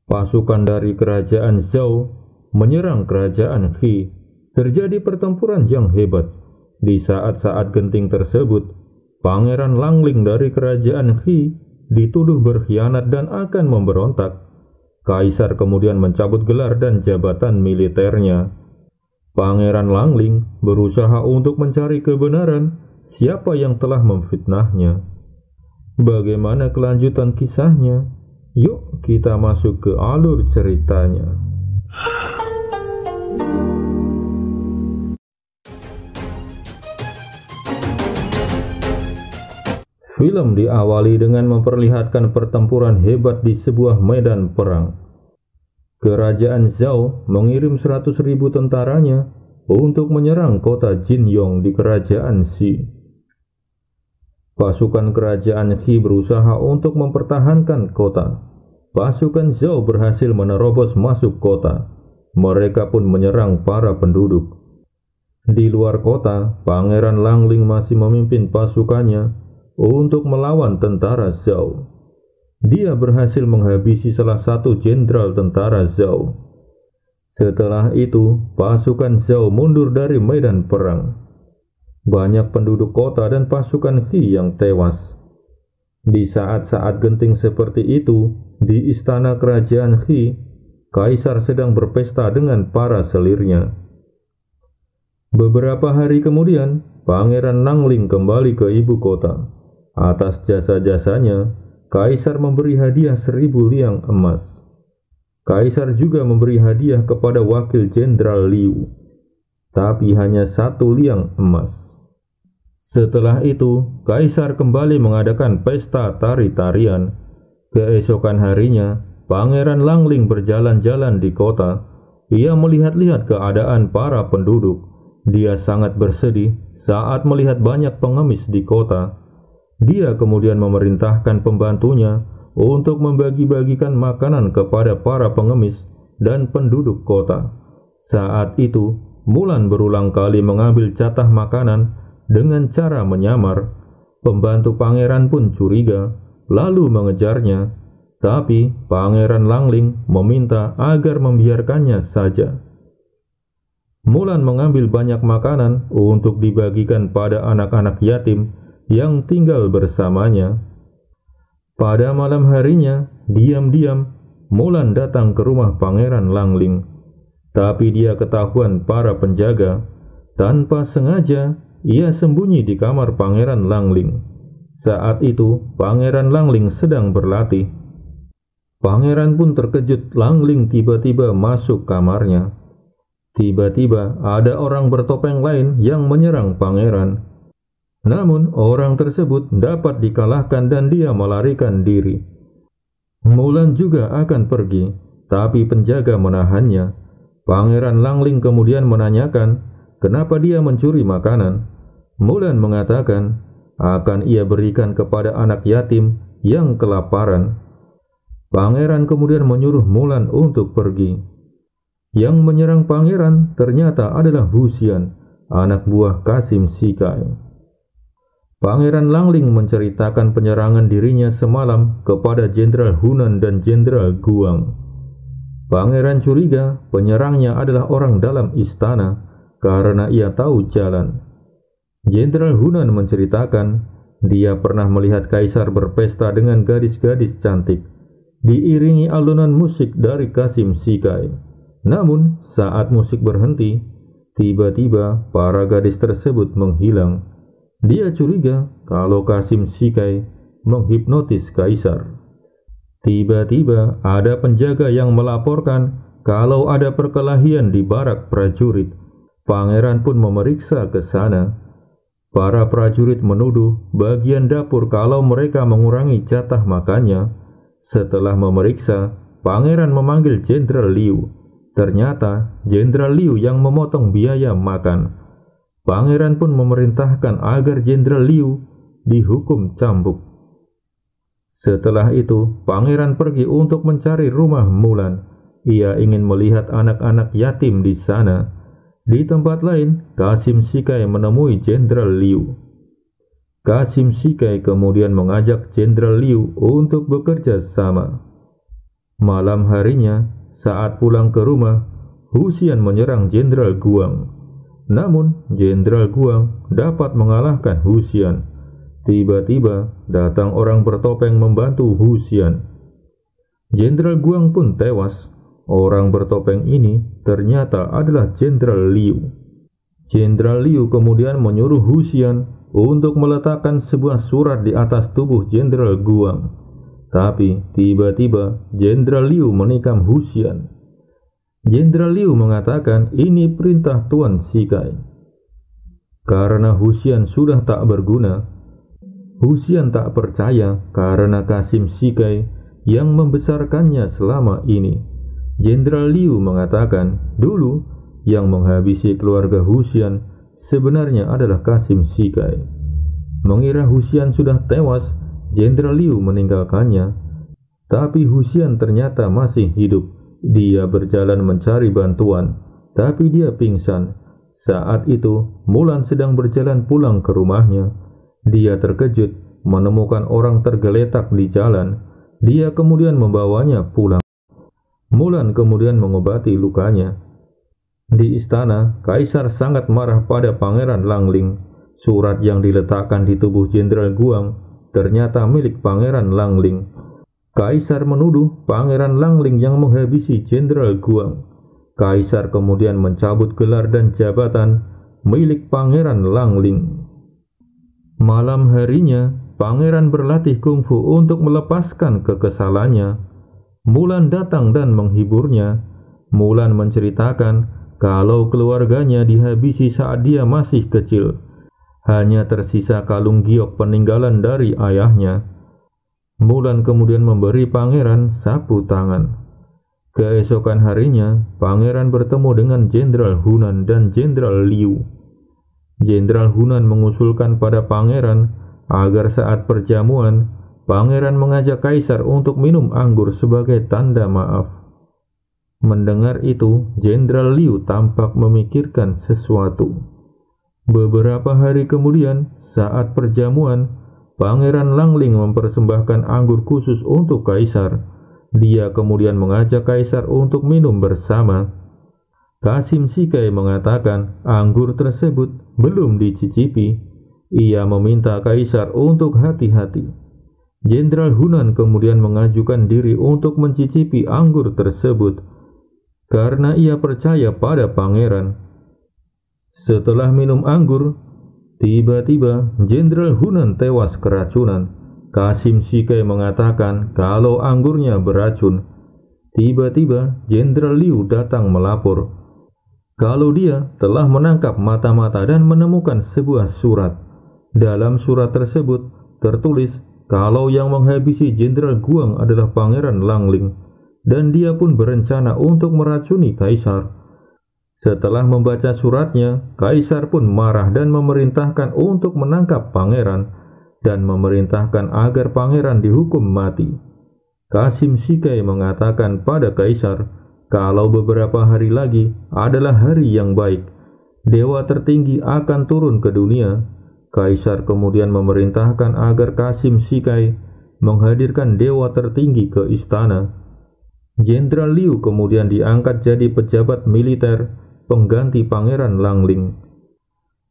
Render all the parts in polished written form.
Pasukan dari kerajaan Zhou menyerang kerajaan Qi. Terjadi pertempuran yang hebat. Di saat-saat genting tersebut, Pangeran Langling dari kerajaan Qi dituduh berkhianat dan akan memberontak. Kaisar kemudian mencabut gelar dan jabatan militernya. Pangeran Langling berusaha untuk mencari kebenaran siapa yang telah memfitnahnya. Bagaimana kelanjutan kisahnya? Yuk kita masuk ke alur ceritanya. Film diawali dengan memperlihatkan pertempuran hebat di sebuah medan perang. Kerajaan Zhou mengirim 100.000 tentaranya untuk menyerang kota Jinyong di kerajaan Xi. Pasukan kerajaan Qi berusaha untuk mempertahankan kota. Pasukan Zhou berhasil menerobos masuk kota. Mereka pun menyerang para penduduk. Di luar kota, Pangeran Langling masih memimpin pasukannya untuk melawan tentara Zhou. Dia berhasil menghabisi salah satu jenderal tentara Zhou. Setelah itu, pasukan Zhou mundur dari medan perang. Banyak penduduk kota dan pasukan Qi yang tewas. Di saat-saat genting seperti itu, di istana kerajaan Qi, Kaisar sedang berpesta dengan para selirnya. Beberapa hari kemudian, Pangeran Langling kembali ke ibu kota. Atas jasa-jasanya, Kaisar memberi hadiah 1.000 liang emas. Kaisar juga memberi hadiah kepada wakil jenderal Liu, tapi hanya 1 liang emas. Setelah itu, Kaisar kembali mengadakan pesta tari-tarian. Keesokan harinya, Pangeran Langling berjalan-jalan di kota. Ia melihat-lihat keadaan para penduduk. Dia sangat bersedih saat melihat banyak pengemis di kota. Dia kemudian memerintahkan pembantunya untuk membagi-bagikan makanan kepada para pengemis dan penduduk kota. Saat itu, Mulan berulang kali mengambil jatah makanan dengan cara menyamar. Pembantu pangeran pun curiga, lalu mengejarnya. Tapi Pangeran Langling meminta agar membiarkannya saja. Mulan mengambil banyak makanan untuk dibagikan pada anak-anak yatim yang tinggal bersamanya. Pada malam harinya, diam-diam, Mulan datang ke rumah Pangeran Langling. Tapi dia ketahuan para penjaga. Tanpa sengaja, ia sembunyi di kamar Pangeran Langling. Saat itu, Pangeran Langling sedang berlatih. Pangeran pun terkejut. Langling tiba-tiba masuk kamarnya. Tiba-tiba ada orang bertopeng lain yang menyerang Pangeran. Namun, orang tersebut dapat dikalahkan dan dia melarikan diri. Mulan juga akan pergi, tapi penjaga menahannya. Pangeran Langling kemudian menanyakan kenapa dia mencuri makanan. Mulan mengatakan akan ia berikan kepada anak yatim yang kelaparan. Pangeran kemudian menyuruh Mulan untuk pergi. Yang menyerang pangeran ternyata adalah Huxian, anak buah Qasim Shikai. Pangeran Langling menceritakan penyerangan dirinya semalam kepada Jenderal Hunan dan Jenderal Guang. Pangeran curiga penyerangnya adalah orang dalam istana karena ia tahu jalan. Jenderal Hunan menceritakan dia pernah melihat Kaisar berpesta dengan gadis-gadis cantik, diiringi alunan musik dari Qasim Shikai. Namun, saat musik berhenti, tiba-tiba para gadis tersebut menghilang. Dia curiga kalau Qasim Shikai menghipnotis Kaisar. Tiba-tiba ada penjaga yang melaporkan kalau ada perkelahian di barak prajurit. Pangeran pun memeriksa ke sana. Para prajurit menuduh bagian dapur kalau mereka mengurangi jatah makannya. Setelah memeriksa, Pangeran memanggil Jenderal Liu. Ternyata Jenderal Liu yang memotong biaya makan. Pangeran pun memerintahkan agar Jenderal Liu dihukum cambuk. Setelah itu, Pangeran pergi untuk mencari rumah Mulan. Ia ingin melihat anak-anak yatim di sana. Di tempat lain, Qasim Shikai menemui Jenderal Liu. Qasim Shikai kemudian mengajak Jenderal Liu untuk bekerja sama. Malam harinya, saat pulang ke rumah, Husian menyerang Jenderal Guang. Namun, Jenderal Guang dapat mengalahkan Husian. Tiba-tiba, datang orang bertopeng membantu Husian. Jenderal Guang pun tewas. Orang bertopeng ini ternyata adalah Jenderal Liu. Jenderal Liu kemudian menyuruh Husian untuk meletakkan sebuah surat di atas tubuh Jenderal Guang. Tapi tiba-tiba Jenderal Liu menikam Husian. Jenderal Liu mengatakan ini perintah Tuan Shikai. Karena Husian sudah tak berguna, Husian tak percaya karena Qasim Shikai yang membesarkannya selama ini. Jenderal Liu mengatakan dulu yang menghabisi keluarga Husian sebenarnya adalah Qasim Shikai. Mengira Husian sudah tewas, Jenderal Liu meninggalkannya. Tapi Husian ternyata masih hidup. Dia berjalan mencari bantuan, tapi dia pingsan. Saat itu, Mulan sedang berjalan pulang ke rumahnya. Dia terkejut menemukan orang tergeletak di jalan. Dia kemudian membawanya pulang. Mulan kemudian mengobati lukanya. Di istana, Kaisar sangat marah pada Pangeran Langling. Surat yang diletakkan di tubuh Jenderal Guang ternyata milik Pangeran Langling. Kaisar menuduh Pangeran Langling yang menghabisi Jenderal Guang. Kaisar kemudian mencabut gelar dan jabatan milik Pangeran Langling. Malam harinya, Pangeran berlatih kungfu untuk melepaskan kekesalannya. Mulan datang dan menghiburnya. Mulan menceritakan kalau keluarganya dihabisi saat dia masih kecil. Hanya tersisa kalung giok peninggalan dari ayahnya. Mulan kemudian memberi Pangeran sapu tangan. Keesokan harinya, Pangeran bertemu dengan Jenderal Hunan dan Jenderal Liu. Jenderal Hunan mengusulkan pada Pangeran agar saat perjamuan, Pangeran mengajak Kaisar untuk minum anggur sebagai tanda maaf. Mendengar itu, Jenderal Liu tampak memikirkan sesuatu. Beberapa hari kemudian, saat perjamuan, Pangeran Langling mempersembahkan anggur khusus untuk Kaisar. Dia kemudian mengajak Kaisar untuk minum bersama. Qasim Shikai mengatakan anggur tersebut belum dicicipi. Ia meminta Kaisar untuk hati-hati. Jenderal Hunan kemudian mengajukan diri untuk mencicipi anggur tersebut karena ia percaya pada Pangeran. Setelah minum anggur, tiba-tiba Jenderal Hunan tewas keracunan. Qasim Shikai mengatakan kalau anggurnya beracun. Tiba-tiba Jenderal Liu datang melapor kalau dia telah menangkap mata-mata dan menemukan sebuah surat. Dalam surat tersebut tertulis kalau yang menghabisi Jenderal Guang adalah Pangeran Langling, dan dia pun berencana untuk meracuni Kaisar. Setelah membaca suratnya, Kaisar pun marah dan memerintahkan untuk menangkap Pangeran dan memerintahkan agar Pangeran dihukum mati. Qasim Shikai mengatakan pada Kaisar kalau beberapa hari lagi adalah hari yang baik. Dewa tertinggi akan turun ke dunia. Kaisar kemudian memerintahkan agar Qasim Shikai menghadirkan dewa tertinggi ke istana. Jenderal Liu kemudian diangkat jadi pejabat militer pengganti Pangeran Langling.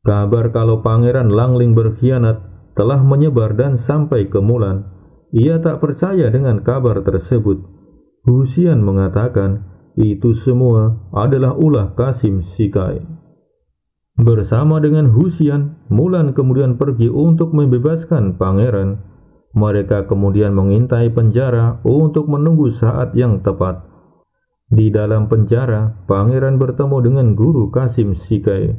Kabar kalau Pangeran Langling berkhianat telah menyebar dan sampai ke Mulan. Ia tak percaya dengan kabar tersebut. Husian mengatakan itu semua adalah ulah Qasim Shikai. Bersama dengan Husian, Mulan kemudian pergi untuk membebaskan Pangeran. Mereka kemudian mengintai penjara untuk menunggu saat yang tepat. Di dalam penjara, Pangeran bertemu dengan guru Qasim Shikai.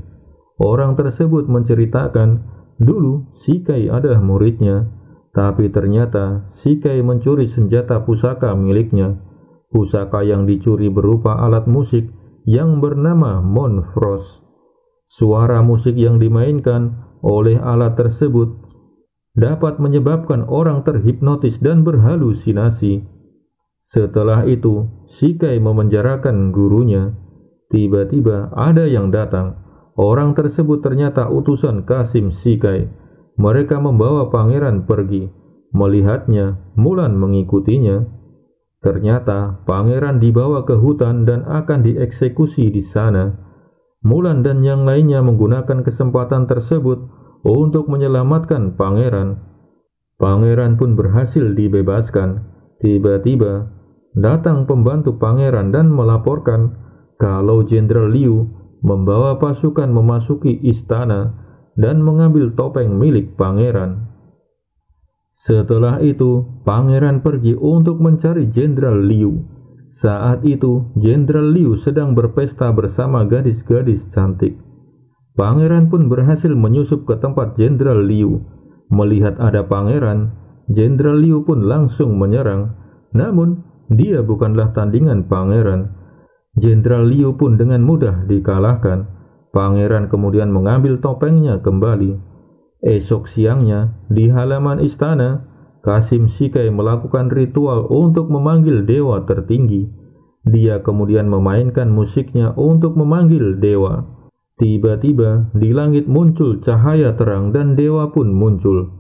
Orang tersebut menceritakan, dulu Shikai adalah muridnya, tapi ternyata Shikai mencuri senjata pusaka miliknya. Pusaka yang dicuri berupa alat musik yang bernama Monfros. Suara musik yang dimainkan oleh alat tersebut dapat menyebabkan orang terhipnotis dan berhalusinasi. Setelah itu, Shikai memenjarakan gurunya. Tiba-tiba ada yang datang. Orang tersebut ternyata utusan Qasim Shikai. Mereka membawa Pangeran pergi. Melihatnya, Mulan mengikutinya. Ternyata pangeran dibawa ke hutan dan akan dieksekusi di sana. Mulan dan yang lainnya menggunakan kesempatan tersebut untuk menyelamatkan pangeran. Pangeran pun berhasil dibebaskan. Tiba-tiba datang pembantu pangeran dan melaporkan kalau Jenderal Liu membawa pasukan memasuki istana dan mengambil topeng milik pangeran. Setelah itu, pangeran pergi untuk mencari Jenderal Liu. Saat itu, Jenderal Liu sedang berpesta bersama gadis-gadis cantik. Pangeran pun berhasil menyusup ke tempat Jenderal Liu. Melihat ada pangeran, Jenderal Liu pun langsung menyerang. Namun, dia bukanlah tandingan pangeran. Jenderal Liu pun dengan mudah dikalahkan. Pangeran kemudian mengambil topengnya kembali. Esok siangnya, di halaman istana, Qasim Shikai melakukan ritual untuk memanggil dewa tertinggi. Dia kemudian memainkan musiknya untuk memanggil dewa. Tiba-tiba di langit muncul cahaya terang dan dewa pun muncul.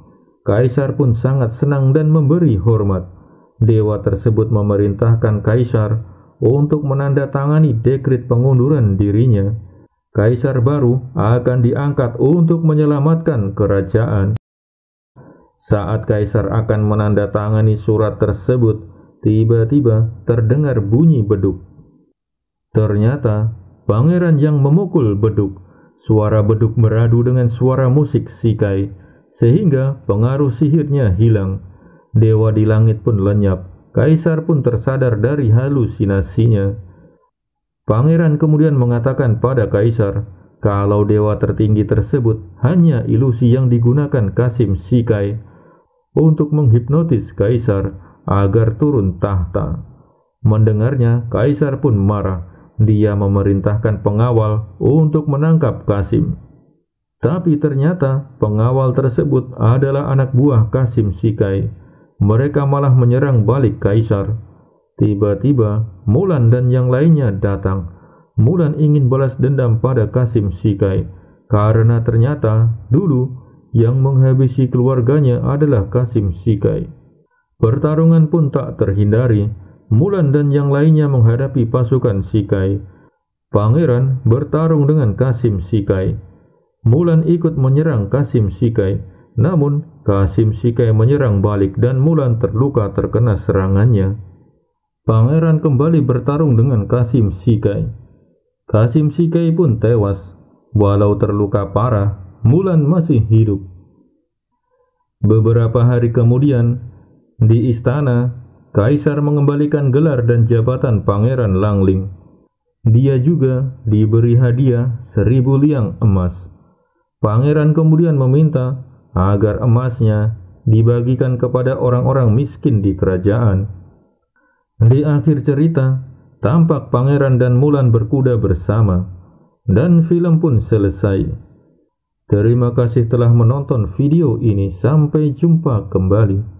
Kaisar pun sangat senang dan memberi hormat. Dewa tersebut memerintahkan Kaisar untuk menandatangani dekret pengunduran dirinya. Kaisar baru akan diangkat untuk menyelamatkan kerajaan. Saat Kaisar akan menandatangani surat tersebut, tiba-tiba terdengar bunyi beduk. Ternyata pangeran yang memukul beduk. Suara beduk beradu dengan suara musik Shikai, sehingga pengaruh sihirnya hilang. Dewa di langit pun lenyap. Kaisar pun tersadar dari halusinasinya. Pangeran kemudian mengatakan pada Kaisar kalau dewa tertinggi tersebut hanya ilusi yang digunakan Qasim Shikai untuk menghipnotis Kaisar agar turun tahta. Mendengarnya, Kaisar pun marah. Dia memerintahkan pengawal untuk menangkap Qasim. Tapi ternyata pengawal tersebut adalah anak buah Qasim Shikai. Mereka malah menyerang balik Kaisar. Tiba-tiba Mulan dan yang lainnya datang. Mulan ingin balas dendam pada Qasim Shikai karena ternyata dulu yang menghabisi keluarganya adalah Qasim Shikai. Pertarungan pun tak terhindari. Mulan dan yang lainnya menghadapi pasukan Shikai. Pangeran bertarung dengan Qasim Shikai. Mulan ikut menyerang Qasim Shikai, namun Qasim Shikai menyerang balik dan Mulan terluka terkena serangannya. Pangeran kembali bertarung dengan Qasim Shikai. Qasim Shikai pun tewas. Walau terluka parah, Mulan masih hidup. Beberapa hari kemudian, di istana, Kaisar mengembalikan gelar dan jabatan Pangeran Langling. Dia juga diberi hadiah 1000 liang emas. Pangeran kemudian meminta agar emasnya dibagikan kepada orang-orang miskin di kerajaan. Di akhir cerita, tampak pangeran dan Mulan berkuda bersama, dan film pun selesai. Terima kasih telah menonton video ini. Sampai jumpa kembali.